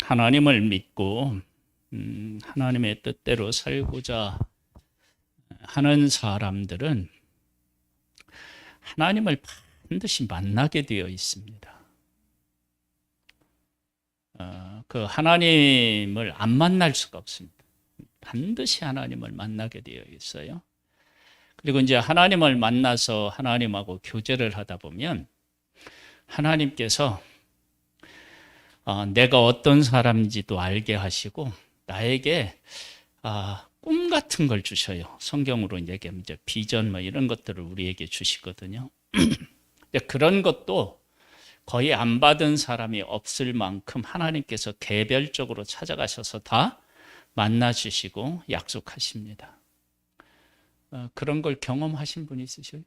하나님을 믿고 하나님의 뜻대로 살고자 하는 사람들은 하나님을 반드시 만나게 되어 있습니다. 그 하나님을 안 만날 수가 없습니다. 반드시 하나님을 만나게 되어 있어요. 그리고 이제 하나님을 만나서 하나님하고 교제를 하다 보면 하나님께서 내가 어떤 사람인지도 알게 하시고 나에게 꿈 같은 걸 주셔요. 성경으로 이제 비전 뭐 이런 것들을 우리에게 주시거든요. 그런 것도 거의 안 받은 사람이 없을 만큼 하나님께서 개별적으로 찾아가셔서 다 만나주시고 약속하십니다. 그런 걸 경험하신 분 있으셔요?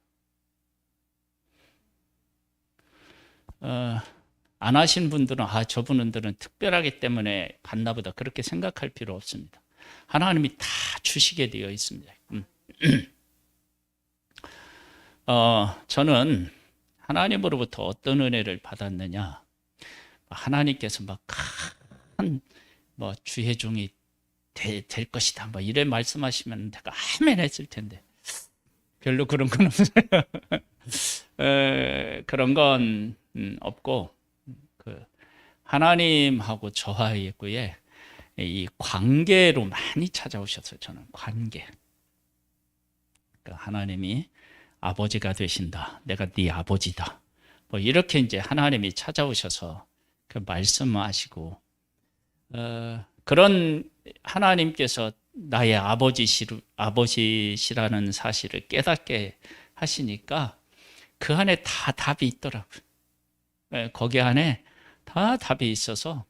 안 하신 분들은 저분들은 특별하기 때문에 받나 보다 그렇게 생각할 필요 없습니다. 하나님이 다 주시게 되어 있습니다. 저는 하나님으로부터 어떤 은혜를 받았느냐, 하나님께서 큰 주의 종이 될 것이다 이래 말씀하시면 내가 아멘 했을 텐데 별로 그런 건 없어요. 그런 건 없고 하나님하고 저와의 이 관계로 많이 찾아오셨어요. 저는 관계. 하나님이 아버지가 되신다. 내가 네 아버지다. 이렇게 이제 하나님이 찾아오셔서 그 말씀하시고 그런 하나님께서 나의 아버지시라는 사실을 깨닫게 하시니까 그 안에 다 답이 있더라고요. 거기 안에 다 답이 있어서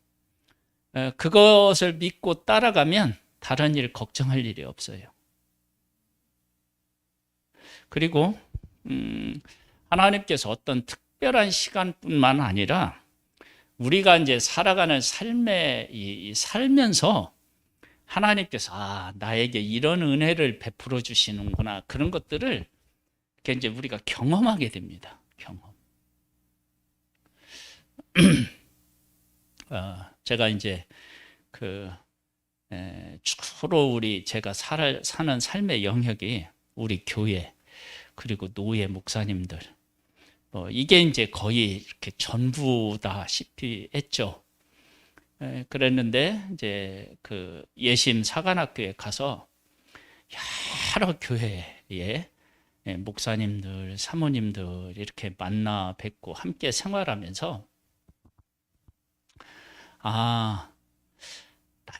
그것을 믿고 따라가면 다른 일 걱정할 일이 없어요. 그리고 하나님께서 어떤 특별한 시간뿐만 아니라 우리가 이제 살아가는 삶에 살면서 하나님께서 나에게 이런 은혜를 베풀어 주시는구나 그런 것들을 이제 우리가 경험하게 됩니다. 경험. 제가 이제 주로 제가 사는 삶의 영역이 우리 교회 그리고 노예 목사님들 이게 이제 거의 이렇게 전부다시피 했죠. 그랬는데 이제 예심 사관학교에 가서 여러 교회에 목사님들, 사모님들 이렇게 만나 뵙고 함께 생활하면서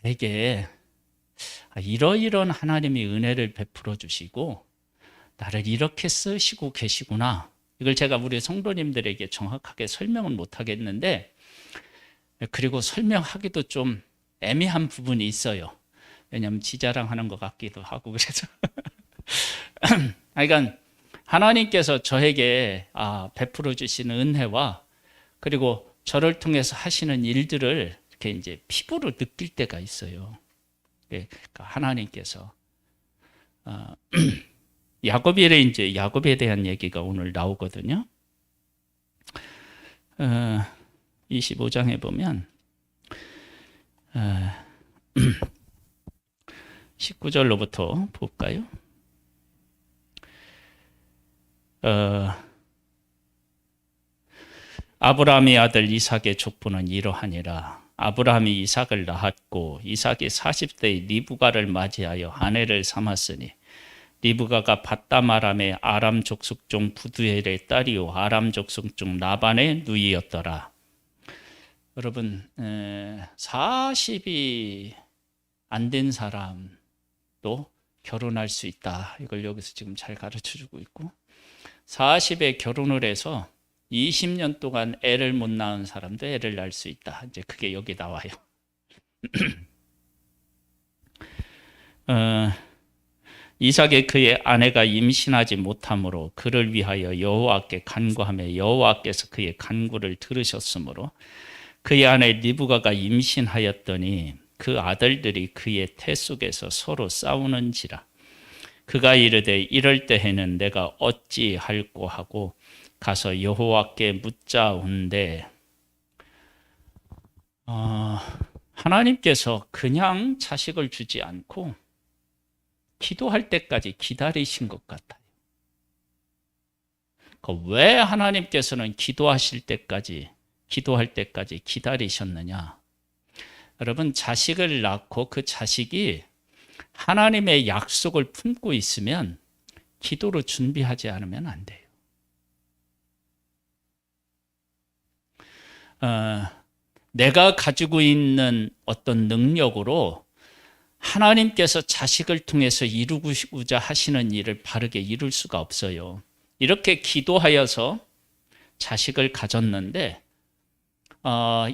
나에게 이러이러한 하나님이 은혜를 베풀어 주시고 나를 이렇게 쓰시고 계시구나. 이걸 제가 우리 성도님들에게 정확하게 설명은 못 하겠는데 그리고 설명하기도 좀 애매한 부분이 있어요. 왜냐하면 지자랑하는 것 같기도 하고 그래서 그러니까 하나님께서 저에게 베풀어 주시는 은혜와 그리고 저를 통해서 하시는 일들을 이렇게 이제 피부로 느낄 때가 있어요. 그러니까 하나님께서 야곱에 대한 얘기가 오늘 나오거든요. 25장에 보면 19절로부터 볼까요? 아브라함의 아들 이삭의 족보는 이러하니라. 아브라함이 이삭을 낳았고 이삭이 40세의 리브가를 맞이하여 아내를 삼았으니 리브가가 밧담 아람의 아람 족속 중 부두엘의 딸이요 아람 족속 중 라반의 누이였더라. 여러분 40이 안 된 사람도 결혼할 수 있다. 이걸 여기서 지금 잘 가르쳐주고 있고 40에 결혼을 해서 20년 동안 애를 못 낳은 사람도 애를 낳을 수 있다. 이제 그게 여기 나와요. 이삭의 그의 아내가 임신하지 못하므로 그를 위하여 여호와께 간구하며 여호와께서 그의 간구를 들으셨으므로 그의 아내 리브가가 임신하였더니 그 아들들이 그의 태 속에서 서로 싸우는지라. 그가 이르되 이럴 때에는 내가 어찌할꼬 하고 가서 여호와께 묻자온대 어, 하나님께서 그냥 자식을 주지 않고 기도할 때까지 기다리신 것 같아요. 왜 하나님께서는 기도할 때까지 기다리셨느냐? 여러분, 자식을 낳고 그 자식이 하나님의 약속을 품고 있으면 기도로 준비하지 않으면 안 돼요. 내가 가지고 있는 어떤 능력으로 하나님께서 자식을 통해서 이루고자 하시는 일을 바르게 이룰 수가 없어요. 이렇게 기도하여서 자식을 가졌는데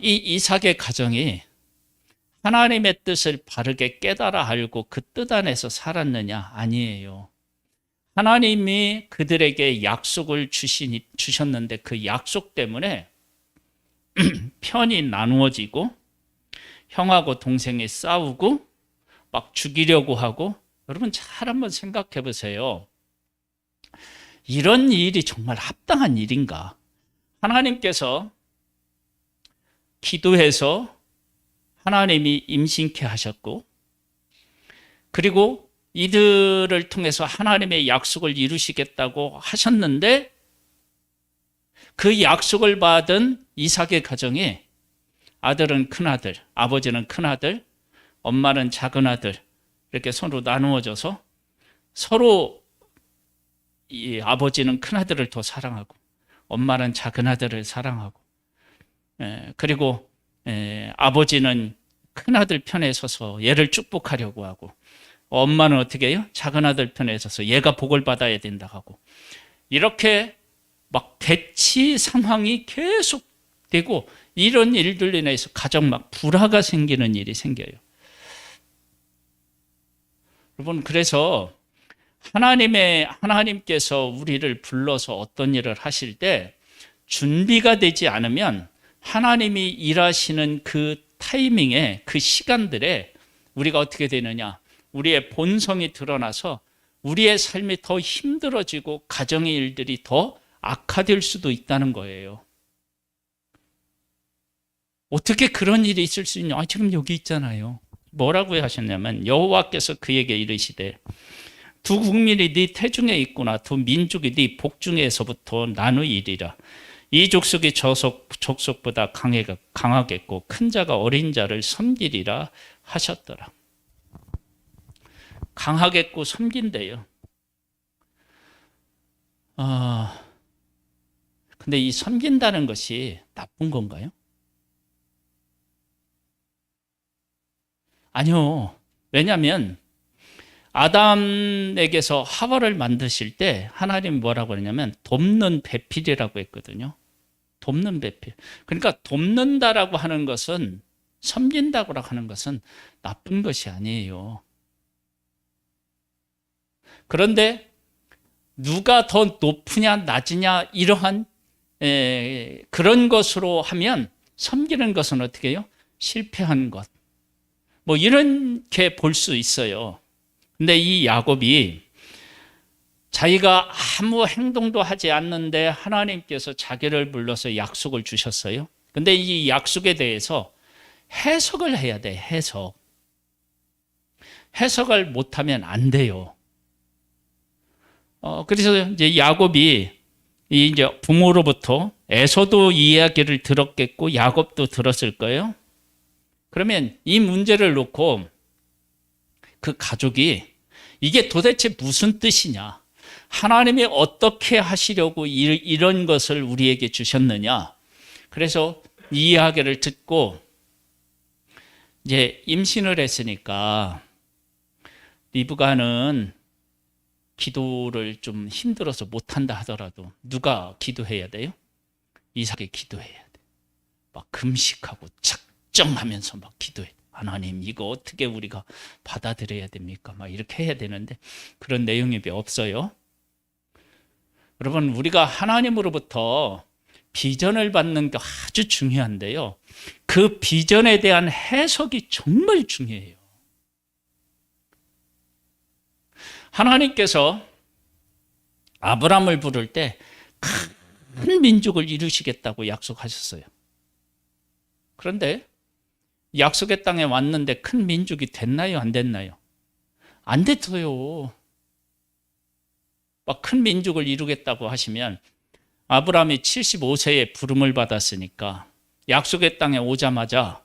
이 이삭의 가정이 하나님의 뜻을 바르게 깨달아 알고 그 뜻 안에서 살았느냐? 아니에요. 하나님이 그들에게 약속을 주셨는데 그 약속 때문에 편이 나누어지고 형하고 동생이 싸우고 막 죽이려고 하고, 여러분 잘 한번 생각해 보세요. 이런 일이 정말 합당한 일인가? 하나님께서 기도해서 하나님이 임신케 하셨고, 그리고 이들을 통해서 하나님의 약속을 이루시겠다고 하셨는데, 그 약속을 받은 이삭의 가정에 아들은 큰아들, 아버지는 큰아들, 엄마는 작은아들, 이렇게 서로 나누어져서 서로 이 아버지는 큰아들을 더 사랑하고 엄마는 작은아들을 사랑하고, 그리고 아버지는 큰아들 편에 서서 얘를 축복하려고 하고, 엄마는 어떻게 해요? 작은아들 편에 서서 얘가 복을 받아야 된다 하고, 이렇게 막 대치 상황이 계속 되고, 이런 일들로 인해서 가정 막 불화가 생기는 일이 생겨요. 여러분, 그래서 하나님께서 우리를 불러서 어떤 일을 하실 때 준비가 되지 않으면 하나님이 일하시는 그 타이밍에, 그 시간들에 우리가 어떻게 되느냐? 우리의 본성이 드러나서 우리의 삶이 더 힘들어지고 가정의 일들이 더 악화될 수도 있다는 거예요. 어떻게 그런 일이 있을 수 있냐? 지금 여기 있잖아요. 뭐라고 하셨냐면, 여호와께서 그에게 이르시되 두 국민이 네 태중에 있구나. 두 민족이 네 복중에서부터 나누이리라. 이 족속이 저 족속보다 강하겠고 큰 자가 어린 자를 섬기리라 하셨더라. 강하겠고 섬긴대요. 근데 이 섬긴다는 것이 나쁜 건가요? 아니요. 왜냐하면 아담에게서 하와를 만드실 때 하나님이 뭐라고 했냐면 돕는 배필이라고 했거든요. 돕는 배필. 그러니까 돕는다라고 하는 것은, 섬긴다고 하는 것은 나쁜 것이 아니에요. 그런데 누가 더 높으냐 낮으냐 이러한 그런 것으로 하면 섬기는 것은 어떻게 해요? 실패한 것. 뭐 이렇게 볼 수 있어요. 근데 이 야곱이 자기가 아무 행동도 하지 않는데 하나님께서 자기를 불러서 약속을 주셨어요. 근데 이 약속에 대해서 해석을 해야 돼, 해석. 해석을 못하면 안 돼요. 그래서 이제 야곱이 이제 부모로부터 에서도 이 이야기를 들었겠고 야곱도 들었을 거예요. 그러면 이 문제를 놓고 그 가족이 이게 도대체 무슨 뜻이냐? 하나님이 어떻게 하시려고 이런 것을 우리에게 주셨느냐? 그래서 이 이야기를 듣고 이제 임신을 했으니까 리브가는 기도를 좀 힘들어서 못한다 하더라도 누가 기도해야 돼요? 이삭이 기도해야 돼. 막 금식하고 작정하면서 막 기도해. 하나님, 이거 어떻게 우리가 받아들여야 됩니까? 막 이렇게 해야 되는데 그런 내용이 없어요. 여러분, 우리가 하나님으로부터 비전을 받는 게 아주 중요한데요. 그 비전에 대한 해석이 정말 중요해요. 하나님께서 아브라함을 부를 때 큰 민족을 이루시겠다고 약속하셨어요. 그런데 약속의 땅에 왔는데 큰 민족이 됐나요? 안 됐나요? 안 됐어요. 막 큰 민족을 이루겠다고 하시면 아브라함이 75세에 부름을 받았으니까 약속의 땅에 오자마자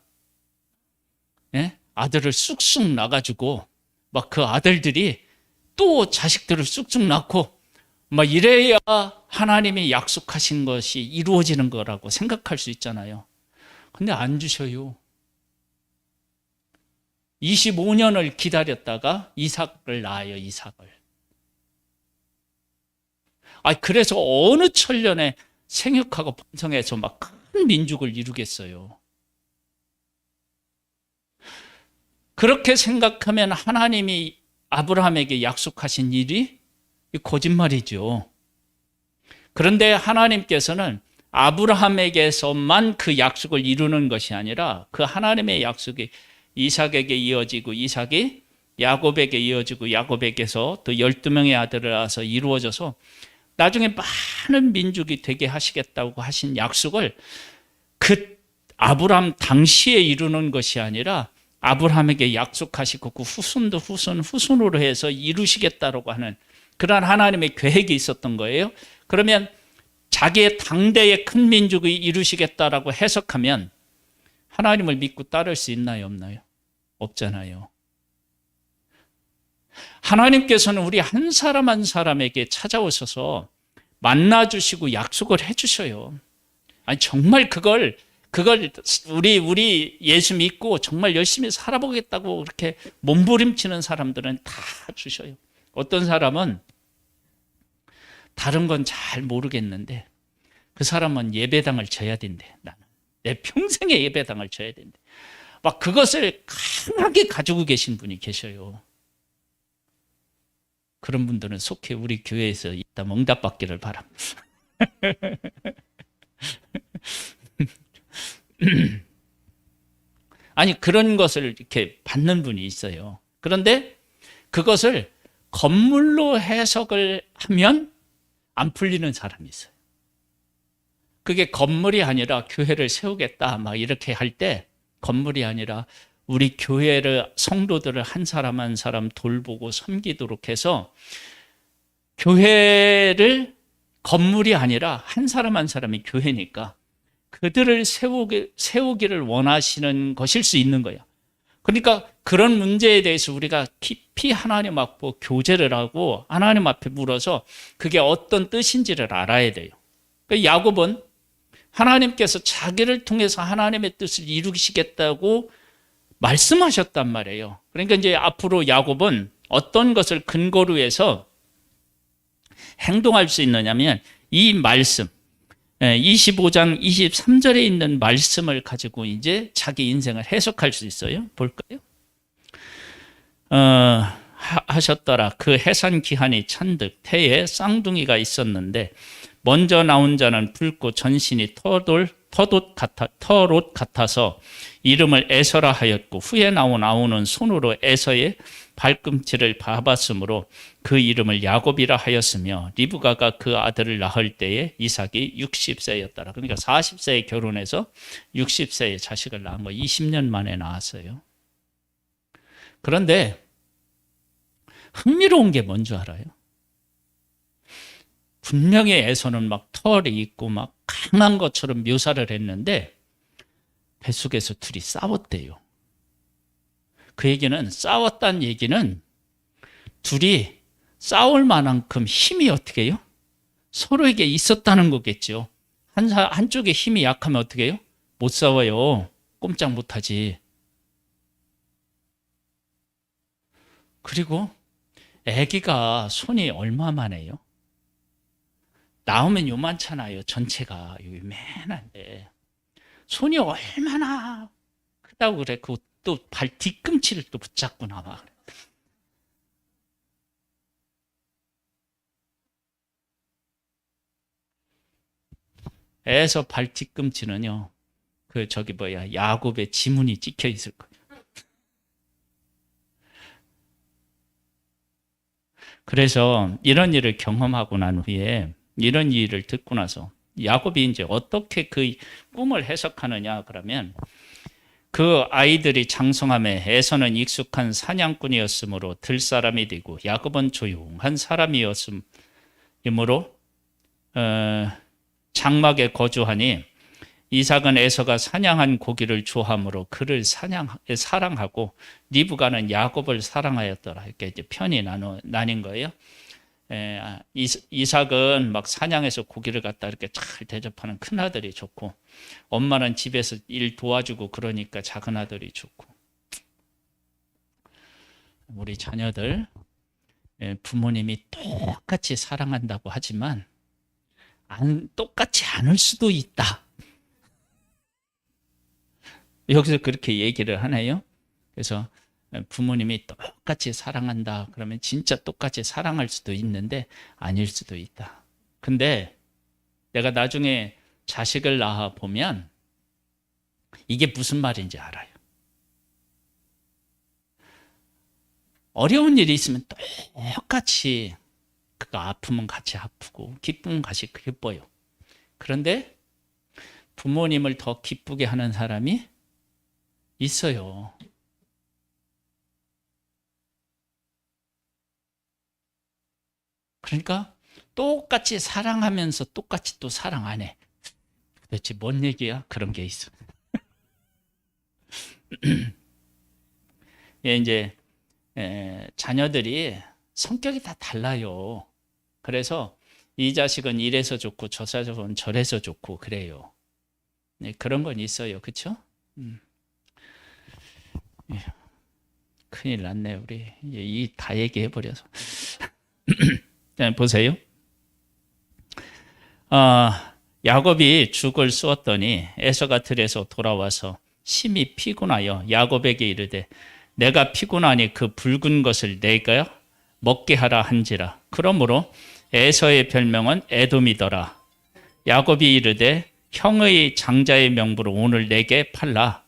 아들을 쑥쑥 낳아가지고 막 그 아들들이 또 자식들을 쑥쑥 낳고 막 이래야 하나님이 약속하신 것이 이루어지는 거라고 생각할 수 있잖아요. 근데 안 주셔요. 25년을 기다렸다가 이삭을 낳아요, 이삭을. 그래서 어느 천년에 생육하고 번성해서 막 큰 민족을 이루겠어요. 그렇게 생각하면 하나님이 아브라함에게 약속하신 일이 거짓말이죠. 그런데 하나님께서는 아브라함에게서만 그 약속을 이루는 것이 아니라 그 하나님의 약속이 이삭에게 이어지고 이삭이 야곱에게 이어지고 야곱에게서 또 12명의 아들을 낳아서 이루어져서 나중에 많은 민족이 되게 하시겠다고 하신 약속을 그 아브라함 당시에 이루는 것이 아니라 아브라함에게 약속하시고 그 후손도 후손으로 해서 이루시겠다라고 하는 그런 하나님의 계획이 있었던 거예요. 그러면 자기의 당대의 큰 민족이 이루시겠다라고 해석하면 하나님을 믿고 따를 수 있나요? 없나요? 없잖아요. 하나님께서는 우리 한 사람 한 사람에게 찾아오셔서 만나주시고 약속을 해주셔요. 정말 그걸 우리 예수 믿고 정말 열심히 살아보겠다고 그렇게 몸부림치는 사람들은 다 주셔요. 어떤 사람은 다른 건 잘 모르겠는데 그 사람은 예배당을 져야 된대. 나는 내 평생에 예배당을 져야 된대. 막 그것을 강하게 가지고 계신 분이 계셔요. 그런 분들은 속히 우리 교회에서 이따 응답받기를 바랍니다. 그런 것을 이렇게 받는 분이 있어요. 그런데 그것을 건물로 해석을 하면 안 풀리는 사람이 있어요. 그게 건물이 아니라 교회를 세우겠다 막 이렇게 할 때 건물이 아니라 우리 교회를 성도들을 한 사람 한 사람 돌보고 섬기도록 해서 교회를 건물이 아니라 한 사람 한 사람이 교회니까 그들을 세우기를 원하시는 것일 수 있는 거예요. 그러니까 그런 문제에 대해서 우리가 깊이 하나님 앞에 교제를 하고 하나님 앞에 물어서 그게 어떤 뜻인지를 알아야 돼요. 그러니까 야곱은 하나님께서 자기를 통해서 하나님의 뜻을 이루시겠다고 말씀하셨단 말이에요. 그러니까 이제 앞으로 야곱은 어떤 것을 근거로 해서 행동할 수 있느냐면 이 말씀 25장 23절에 있는 말씀을 가지고 이제 자기 인생을 해석할 수 있어요. 볼까요? 하셨더라. 그 해산 기한이 찬득 태에 쌍둥이가 있었는데 먼저 나온 자는 붉고 전신이 털옷 같아서 이름을 에서라 하였고 후에 나온 아우는 손으로 에서의 발꿈치를 밟았으므로 그 이름을 야곱이라 하였으며 리브가가 그 아들을 낳을 때에 이삭이 60세였더라. 그러니까 40세에 결혼해서 60세에 자식을 낳은 거 20년 만에 낳았어요. 그런데 흥미로운 게 뭔 줄 알아요? 분명히 에서는 막 털이 있고 막 강한 것처럼 묘사를 했는데 뱃속에서 둘이 싸웠대요. 그 얘기는 싸웠다는 얘기는 둘이 싸울 만큼 힘이 어떻게 해요? 서로에게 있었다는 거겠죠. 한쪽에 힘이 약하면 어떻게 해요? 못 싸워요. 꼼짝 못하지. 그리고 아기가 손이 얼마만해요? 나오면 요만찮아요. 전체가 요만한데 손이 얼마나 크다고 그래. 그 또 발 뒤꿈치를 또 붙잡고 나와. 에서 발 뒤꿈치는요. 야곱의 지문이 찍혀 있을 거예요. 그래서 이런 일을 경험하고 난 후에 이런 일을 듣고 나서 야곱이 이제 어떻게 그 꿈을 해석하느냐 그러면 그 아이들이 장성함에 에서는 익숙한 사냥꾼이었으므로 들사람이 되고 야곱은 조용한 사람이었으므로 장막에 거주하니 이삭은 에서가 사냥한 고기를 좋아하므로 그를 사랑하고 리브가는 야곱을 사랑하였더라. 이렇게 이제 편이 나뉜 거예요. 이삭은 막 사냥해서 고기를 갖다 이렇게 잘 대접하는 큰 아들이 좋고, 엄마는 집에서 일 도와주고 그러니까 작은 아들이 좋고. 우리 자녀들 부모님이 똑같이 사랑한다고 하지만 똑같지 않을 수도 있다. 여기서 그렇게 얘기를 하네요. 그래서 부모님이 똑같이 사랑한다 그러면 진짜 똑같이 사랑할 수도 있는데 아닐 수도 있다. 근데 내가 나중에 자식을 낳아 보면 이게 무슨 말인지 알아요. 어려운 일이 있으면 똑같이 그거 아프면 같이 아프고 기쁘면 같이 기뻐요. 그런데 부모님을 더 기쁘게 하는 사람이 있어요. 그러니까 똑같이 사랑하면서 똑같이 또 사랑 안 해. 도대체 뭔 얘기야? 그런 게 있어. 이제 자녀들이 성격이 다 달라요. 그래서 이 자식은 이래서 좋고 저 자식은 저래서 좋고 그래요. 그런 건 있어요. 그렇죠? 큰일 났네 우리. 이 다 얘기해 버려서. 보세요. 야곱이 죽을 쏘았더니 에서가 들에서 돌아와서 심히 피곤하여 야곱에게 이르되 내가 피곤하니 그 붉은 것을 내가 먹게 하라 한지라. 그러므로 에서의 별명은 에돔이더라. 야곱이 이르되 형의 장자의 명부로 오늘 내게 팔라.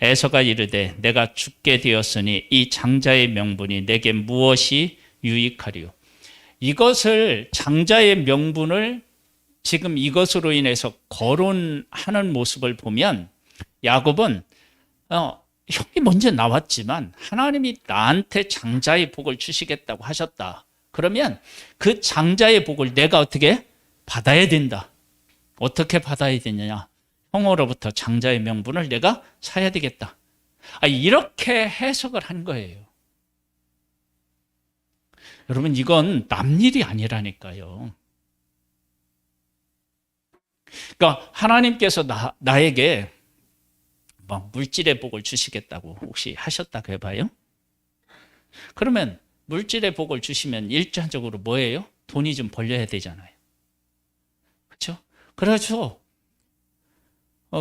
에서가 이르되 내가 죽게 되었으니 이 장자의 명분이 내게 무엇이 유익하리요. 이것을 장자의 명분을 지금 이것으로 인해서 거론하는 모습을 보면 야곱은 형이 먼저 나왔지만 하나님이 나한테 장자의 복을 주시겠다고 하셨다. 그러면 그 장자의 복을 내가 어떻게 받아야 된다. 어떻게 받아야 되느냐. 형으로부터 장자의 명분을 내가 사야 되겠다. 이렇게 해석을 한 거예요. 여러분 이건 남 일이 아니라니까요. 그러니까 하나님께서 나에게 물질의 복을 주시겠다고 혹시 하셨다고 해봐요. 그러면 물질의 복을 주시면 일차적으로 뭐예요? 돈이 좀 벌려야 되잖아요. 그렇죠? 그래서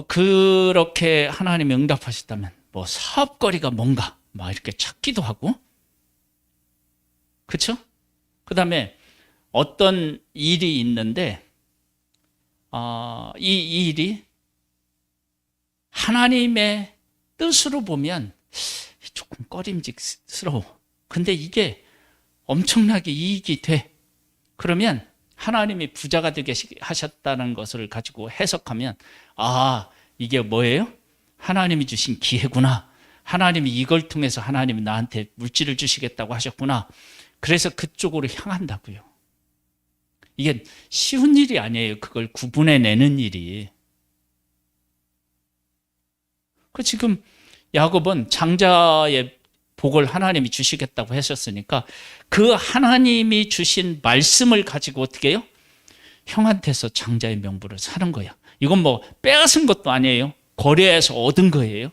그렇게 하나님이 응답하셨다면 사업거리가 뭔가 막 이렇게 찾기도 하고, 그렇죠? 그 다음에 어떤 일이 있는데 이 일이 하나님의 뜻으로 보면 조금 꺼림직스러워. 근데 이게 엄청나게 이익이 돼. 그러면 하나님이 부자가 되게 하셨다는 것을 가지고 해석하면 이게 뭐예요? 하나님이 주신 기회구나. 하나님이 이걸 통해서 하나님이 나한테 물질을 주시겠다고 하셨구나. 그래서 그쪽으로 향한다고요. 이게 쉬운 일이 아니에요. 그걸 구분해내는 일이. 지금 야곱은 장자의 복을 하나님이 주시겠다고 하셨으니까 그 하나님이 주신 말씀을 가지고 어떻게 해요? 형한테서 장자의 명분을 사는 거야. 이건 빼앗은 것도 아니에요. 거래해서 얻은 거예요.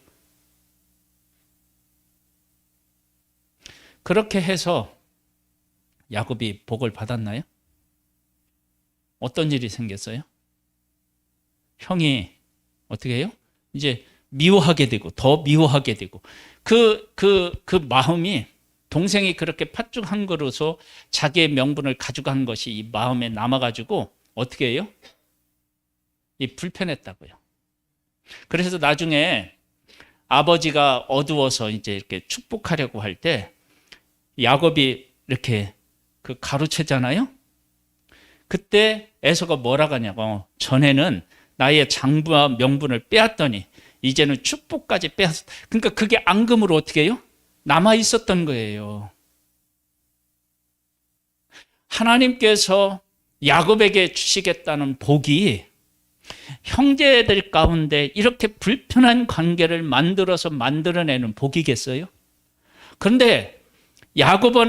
그렇게 해서 야곱이 복을 받았나요? 어떤 일이 생겼어요? 형이 어떻게 해요? 이제 미워하게 되고 더 미워하게 되고 그 마음이 동생이 그렇게 팥죽한 거로서 자기의 명분을 가져간 것이 이 마음에 남아가지고 어떻게 해요? 불편했다고요. 그래서 나중에 아버지가 어두워서 이제 이렇게 축복하려고 할 때 야곱이 이렇게 가로채잖아요. 그때 에서가 뭐라고 하냐고, 전에는 나의 장부와 명분을 빼앗더니 이제는 축복까지 빼앗. 그러니까 그게 앙금으로 어떻게 해요? 남아 있었던 거예요. 하나님께서 야곱에게 주시겠다는 복이 형제들 가운데 이렇게 불편한 관계를 만들어내는 복이겠어요? 그런데 야곱은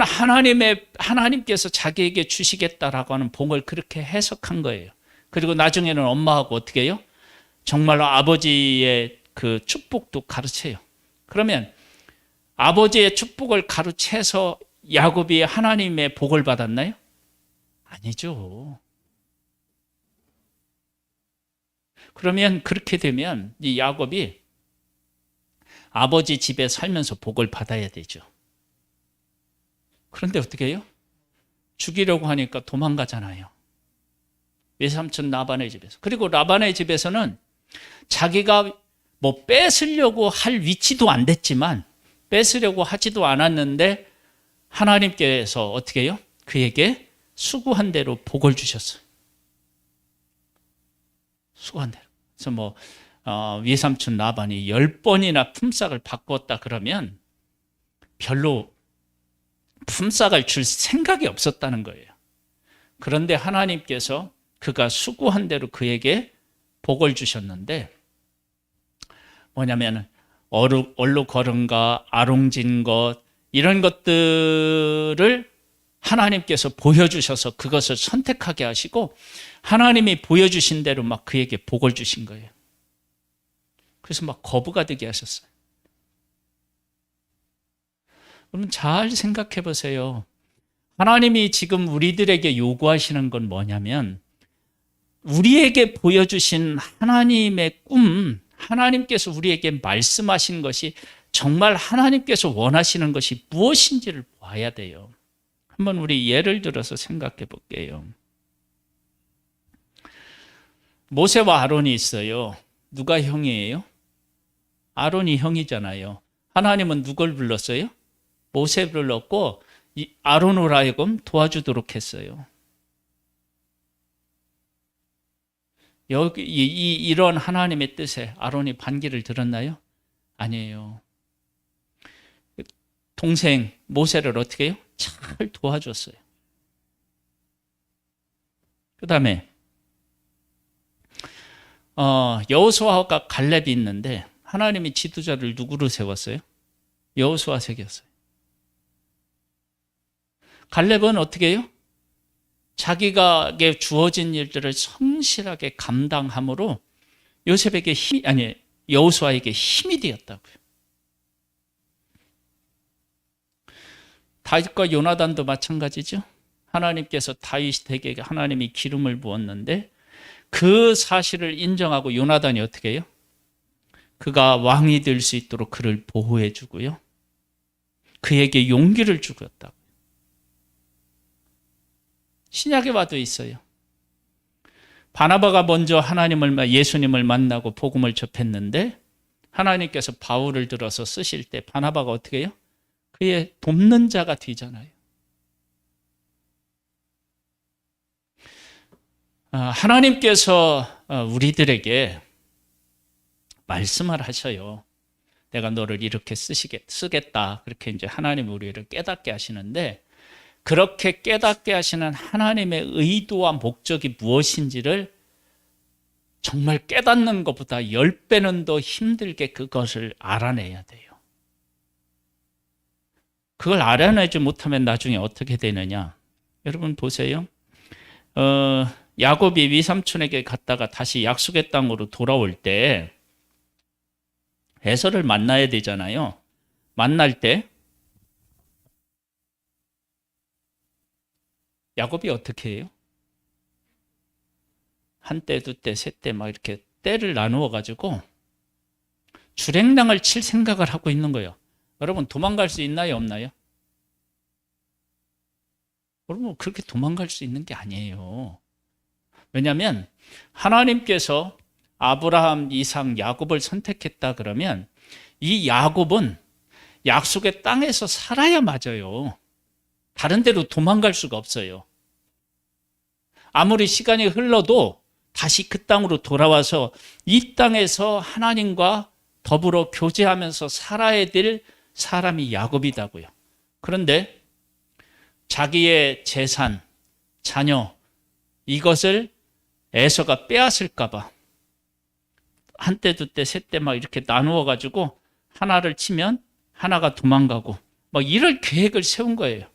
하나님께서 자기에게 주시겠다라고 하는 복을 그렇게 해석한 거예요. 그리고 나중에는 엄마하고 어떻게 해요? 정말로 아버지의 그 축복도 가르쳐요. 그러면 아버지의 축복을 가르쳐서 야곱이 하나님의 복을 받았나요? 아니죠. 그러면 그렇게 되면 이 야곱이 아버지 집에 살면서 복을 받아야 되죠. 그런데 어떻게 해요? 죽이려고 하니까 도망가잖아요. 외삼촌 라반의 집에서. 그리고 라반의 집에서는 자기가 뭐 뺏으려고 할 위치도 안 됐지만 뺏으려고 하지도 않았는데 하나님께서 어떻게 해요? 그에게 수고한 대로 복을 주셨어요. 수고한 대로. 그래서 뭐 외삼촌 라반이 10번이나 품삯을 바꿨다 그러면 별로 품삯을 줄 생각이 없었다는 거예요. 그런데 하나님께서 그가 수고한 대로 그에게 복을 주셨는데 뭐냐면 얼룩 걸음과 아롱진 것 이런 것들을 하나님께서 보여주셔서 그것을 선택하게 하시고 하나님이 보여주신 대로 막 그에게 복을 주신 거예요. 그래서 막 거부가 되게 하셨어요. 여러분 잘 생각해 보세요. 하나님이 지금 우리들에게 요구하시는 건 뭐냐면 우리에게 보여주신 하나님의 꿈, 하나님께서 우리에게 말씀하신 것이 정말 하나님께서 원하시는 것이 무엇인지를 봐야 돼요. 한번 우리 예를 들어서 생각해 볼게요. 모세와 아론이 있어요. 누가 형이에요? 아론이 형이잖아요. 하나님은 누굴 불렀어요? 모세를 불렀고 아론으로 하여금 도와주도록 했어요. 여기 이런 하나님의 뜻에 아론이 반기를 들었나요? 아니에요. 동생 모세를 어떻게 해요? 잘 도와줬어요. 그 다음에 여호수아가 갈렙이 있는데 하나님이 지도자를 누구로 세웠어요? 여호수아 세웠어요. 갈렙은 어떻게 해요? 자기에게 주어진 일들을 성실하게 감당함으로 여호수아에게 힘이 되었다고요. 다윗과 요나단도 마찬가지죠. 하나님께서 다윗에게 하나님이 기름을 부었는데 그 사실을 인정하고 요나단이 어떻게 해요? 그가 왕이 될 수 있도록 그를 보호해 주고요. 그에게 용기를 주었다고. 신약에 와도 있어요. 바나바가 먼저 예수님을 만나고 복음을 접했는데 하나님께서 바울을 들어서 쓰실 때 바나바가 어떻게 해요? 그의 돕는 자가 되잖아요. 하나님께서 우리들에게 말씀을 하셔요. 내가 너를 이렇게 쓰겠다. 그렇게 이제 하나님 우리를 깨닫게 하시는데 그렇게 깨닫게 하시는 하나님의 의도와 목적이 무엇인지를 정말 깨닫는 것보다 10배는 더 힘들게 그것을 알아내야 돼요. 그걸 알아내지 못하면 나중에 어떻게 되느냐? 여러분 보세요. 야곱이 외삼촌에게 갔다가 다시 약속의 땅으로 돌아올 때 에서를 만나야 되잖아요. 만날 때 야곱이 어떻게 해요? 한 때, 두 때, 세 때 막 이렇게 때를 나누어 가지고 주랭랑을 칠 생각을 하고 있는 거예요. 여러분 도망갈 수 있나요, 없나요? 여러분 그렇게 도망갈 수 있는 게 아니에요. 왜냐하면 하나님께서 아브라함, 이삭, 야곱을 선택했다 그러면 이 야곱은 약속의 땅에서 살아야 맞아요. 다른 데로 도망갈 수가 없어요. 아무리 시간이 흘러도 다시 그 땅으로 돌아와서 이 땅에서 하나님과 더불어 교제하면서 살아야 될 사람이 야곱이다고요. 그런데 자기의 재산, 자녀 이것을 에서가 빼앗을까 봐 한때 두때 셋때 막 이렇게 나누어 가지고 하나를 치면 하나가 도망가고 막 이럴 계획을 세운 거예요.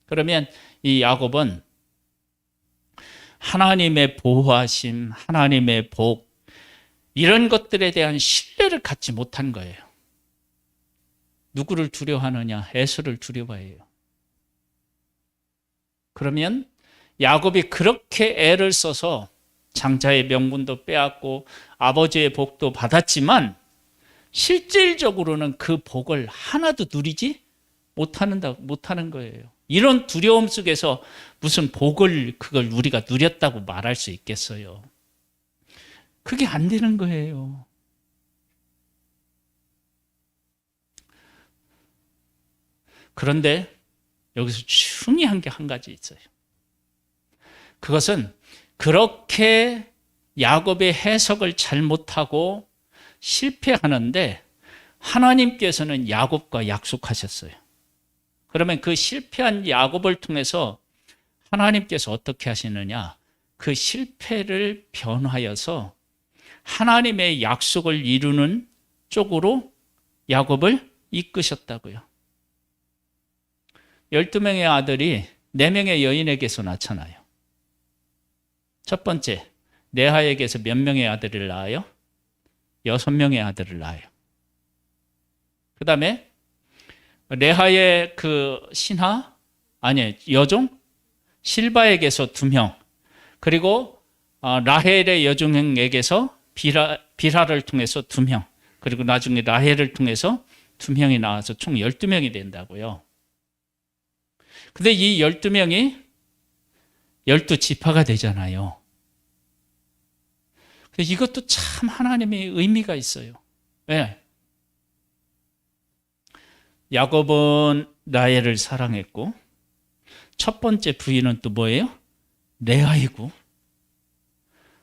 그러면 이 야곱은 하나님의 보호하심, 하나님의 복 이런 것들에 대한 신뢰를 갖지 못한 거예요. 누구를 두려워하느냐? 에서를 두려워해요. 그러면 야곱이 그렇게 애를 써서 장자의 명분도 빼앗고 아버지의 복도 받았지만 실질적으로는 그 복을 하나도 누리지 못하는 거예요. 이런 두려움 속에서 무슨 복을 그걸 우리가 누렸다고 말할 수 있겠어요? 그게 안 되는 거예요. 그런데 여기서 중요한 게 한 가지 있어요. 그것은 그렇게 야곱의 해석을 잘못하고 실패하는데 하나님께서는 야곱과 약속하셨어요. 그러면 그 실패한 야곱을 통해서 하나님께서 어떻게 하시느냐? 그 실패를 변화해서 하나님의 약속을 이루는 쪽으로 야곱을 이끄셨다고요. 12명의 아들이 4명의 여인에게서 낳잖아요. 첫 번째, 레아에게서 몇 명의 아들을 낳아요? 6명의 아들을 낳아요. 그 다음에 레아의 그 신하, 여종 실바에게서 2명, 그리고 라헬의 여종에게서 빌하를 통해서 2명, 그리고 나중에 라헬을 통해서 2명이 나와서 총 12명이 된다고요. 근데 이 12명이 12지파가 되잖아요. 이것도 참 하나님의 의미가 있어요. 왜? 야곱은 라헬을 사랑했고 첫 번째 부인은 또 뭐예요? 레아이고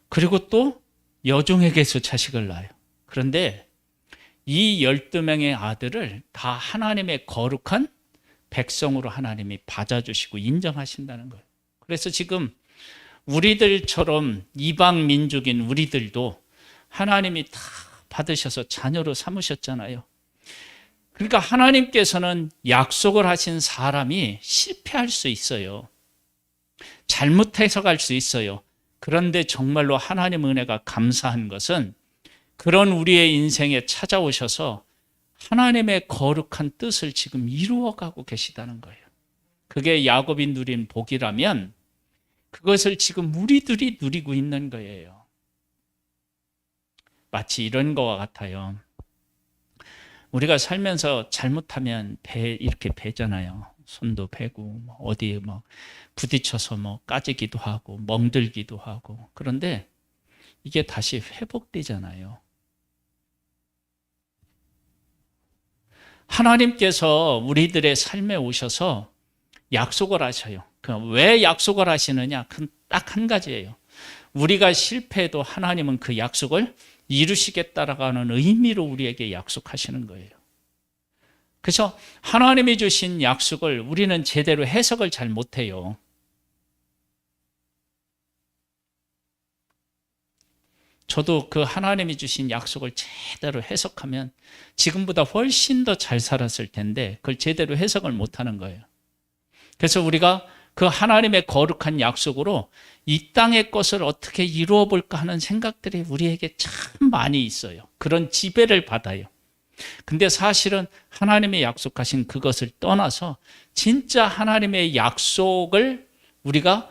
그리고 또 여종에게서 자식을 낳아요. 그런데 이 12명의 아들을 다 하나님의 거룩한 백성으로 하나님이 받아주시고 인정하신다는 거예요. 그래서 지금 우리들처럼 이방 민족인 우리들도 하나님이 다 받으셔서 자녀로 삼으셨잖아요. 그러니까 하나님께서는 약속을 하신 사람이 실패할 수 있어요. 잘못 해석할 수 있어요. 그런데 정말로 하나님 은혜가 감사한 것은 그런 우리의 인생에 찾아오셔서 하나님의 거룩한 뜻을 지금 이루어가고 계시다는 거예요. 그게 야곱이 누린 복이라면 그것을 지금 우리들이 누리고 있는 거예요. 마치 이런 거와 같아요. 우리가 살면서 잘못하면 이렇게 베잖아요. 손도 베고 어디에 부딪혀서 까지기도 하고 멍들기도 하고. 그런데 이게 다시 회복되잖아요. 하나님께서 우리들의 삶에 오셔서 약속을 하셔요. 왜 약속을 하시느냐? 딱 한 가지예요. 우리가 실패해도 하나님은 그 약속을 이루시겠다라는 의미로 우리에게 약속하시는 거예요. 그래서 하나님이 주신 약속을 우리는 제대로 해석을 잘 못해요. 저도 그 하나님이 주신 약속을 제대로 해석하면 지금보다 훨씬 더 잘 살았을 텐데 그걸 제대로 해석을 못하는 거예요. 그래서 우리가 그 하나님의 거룩한 약속으로 이 땅의 것을 어떻게 이루어 볼까 하는 생각들이 우리에게 참 많이 있어요. 그런 지배를 받아요. 근데 사실은 하나님의 약속하신 그것을 떠나서 진짜 하나님의 약속을 우리가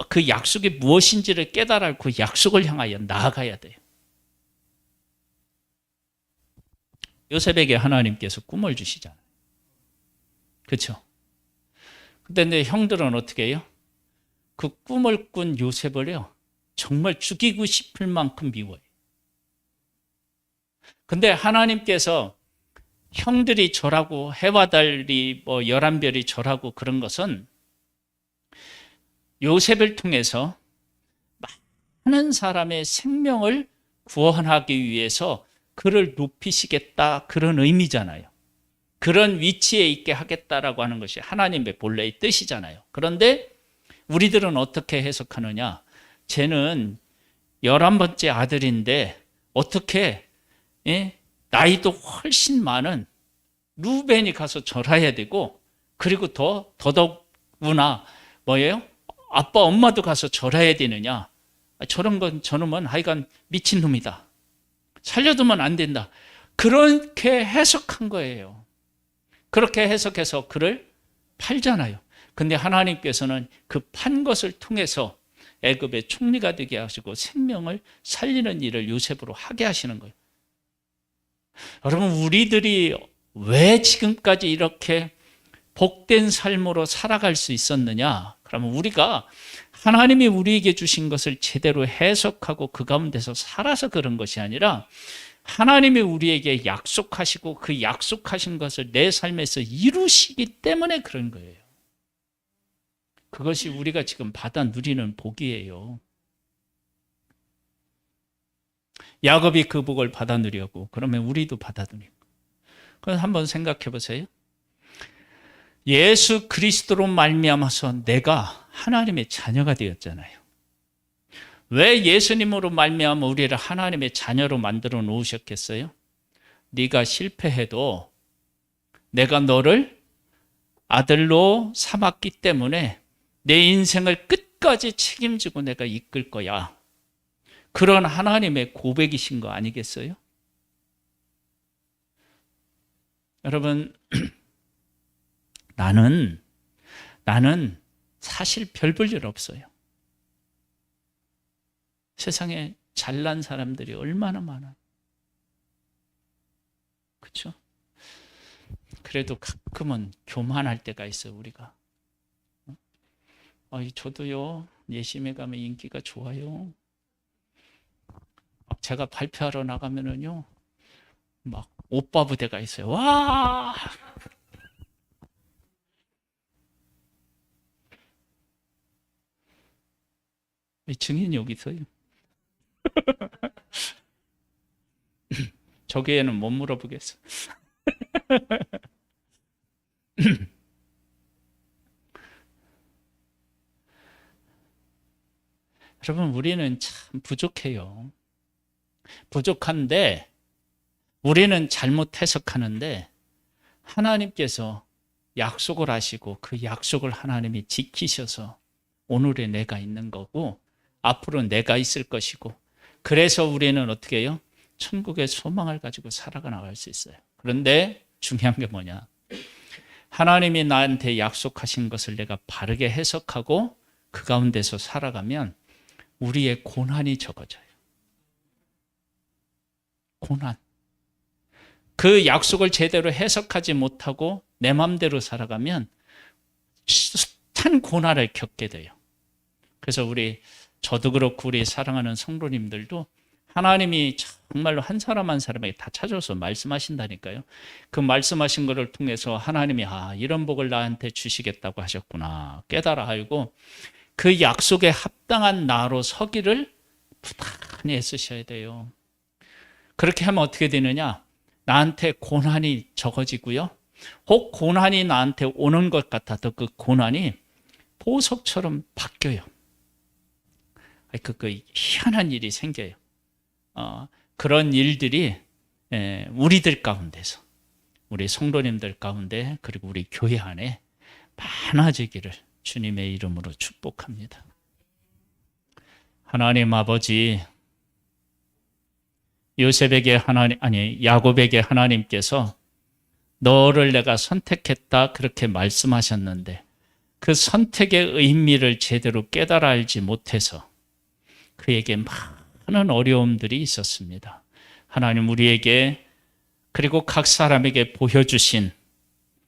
그 약속이 무엇인지를 깨달아 그 약속을 향하여 나아가야 돼요. 요셉에게 하나님께서 꿈을 주시잖아요. 그렇죠? 근데 형들은 어떻게 해요? 그 꿈을 꾼 요셉을요, 정말 죽이고 싶을 만큼 미워요. 근데 하나님께서 형들이 절하고 해와 달이 11별이 절하고 그런 것은 요셉을 통해서 많은 사람의 생명을 구원하기 위해서 그를 높이시겠다 그런 의미잖아요. 그런 위치에 있게 하겠다라고 하는 것이 하나님의 본래의 뜻이잖아요. 그런데 우리들은 어떻게 해석하느냐? 쟤는 11번째 아들인데 어떻게 나이도 훨씬 많은 루벤이 가서 절해야 되고, 그리고 더더구나 뭐예요? 아빠 엄마도 가서 절해야 되느냐? 저런 건 저놈은 하여간 미친놈이다. 살려두면 안 된다. 그렇게 해석한 거예요. 그렇게 해석해서 그를 팔잖아요. 근데 하나님께서는 그 판 것을 통해서 애굽의 총리가 되게 하시고 생명을 살리는 일을 요셉으로 하게 하시는 거예요. 여러분, 우리들이 왜 지금까지 이렇게 복된 삶으로 살아갈 수 있었느냐? 그러면 우리가 하나님이 우리에게 주신 것을 제대로 해석하고 그 가운데서 살아서 그런 것이 아니라 하나님이 우리에게 약속하시고 그 약속하신 것을 내 삶에서 이루시기 때문에 그런 거예요. 그것이 우리가 지금 받아 누리는 복이에요. 야곱이 그 복을 받아 누리고 그러면 우리도 받아 누리고. 그럼 한번 생각해 보세요. 예수 그리스도로 말미암아서 내가 하나님의 자녀가 되었잖아요. 왜 예수님으로 말미암아 우리를 하나님의 자녀로 만들어 놓으셨겠어요? 네가 실패해도 내가 너를 아들로 삼았기 때문에 내 인생을 끝까지 책임지고 내가 이끌 거야. 그런 하나님의 고백이신 거 아니겠어요? 여러분, 나는 사실 별 볼 일 없어요. 세상에 잘난 사람들이 얼마나 많아. 그렇죠? 그래도 가끔은 교만할 때가 있어요, 우리가. 저도요, 예심에 가면 인기가 좋아요. 제가 발표하러 나가면은요, 막 오빠 부대가 있어요. 와! 증인이 여기 있어요. 저기에는 못 물어보겠어. 여러분, 우리는 참 부족해요. 부족한데 우리는 잘못 해석하는데 하나님께서 약속을 하시고 그 약속을 하나님이 지키셔서 오늘의 내가 있는 거고 앞으로 내가 있을 것이고, 그래서 우리는 어떻게 해요? 천국의 소망을 가지고 살아가 나갈 수 있어요. 그런데 중요한 게 뭐냐? 하나님이 나한테 약속하신 것을 내가 바르게 해석하고 그 가운데서 살아가면 우리의 고난이 적어져요. 고난. 그 약속을 제대로 해석하지 못하고 내 마음대로 살아가면 숱한 고난을 겪게 돼요. 그래서 저도 그렇고 우리 사랑하는 성도님들도 하나님이 정말로 한 사람 한 사람에게 다 찾아서 말씀하신다니까요. 그 말씀하신 것을 통해서 하나님이 이런 복을 나한테 주시겠다고 하셨구나 깨달아 알고 그 약속에 합당한 나로 서기를 부단히 애쓰셔야 돼요. 그렇게 하면 어떻게 되느냐? 나한테 고난이 적어지고요. 혹 고난이 나한테 오는 것 같아도 그 고난이 보석처럼 바뀌어요. 그 희한한 일이 생겨요. 그런 일들이 우리들 가운데서, 우리 성도님들 가운데, 그리고 우리 교회 안에 많아지기를 주님의 이름으로 축복합니다. 하나님 아버지, 야곱에게 하나님께서 너를 내가 선택했다 그렇게 말씀하셨는데 그 선택의 의미를 제대로 깨달아 알지 못해서 그에게 많은 어려움들이 있었습니다. 하나님 우리에게 그리고 각 사람에게 보여주신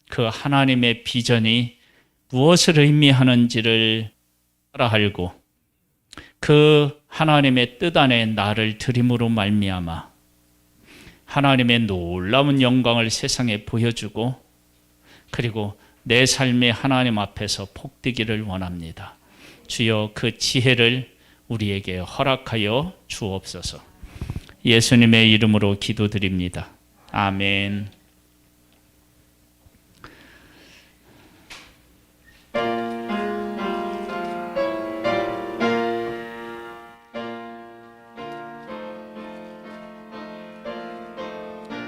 그 하나님의 비전이 무엇을 의미하는지를 알고 그 하나님의 뜻 안에 나를 드림으로 말미암아 하나님의 놀라운 영광을 세상에 보여주고 그리고 내 삶의 하나님 앞에서 복되기를 원합니다. 주여 그 지혜를 우리에게 허락하여 주옵소서. 예수님의 이름으로 기도드립니다. 아멘.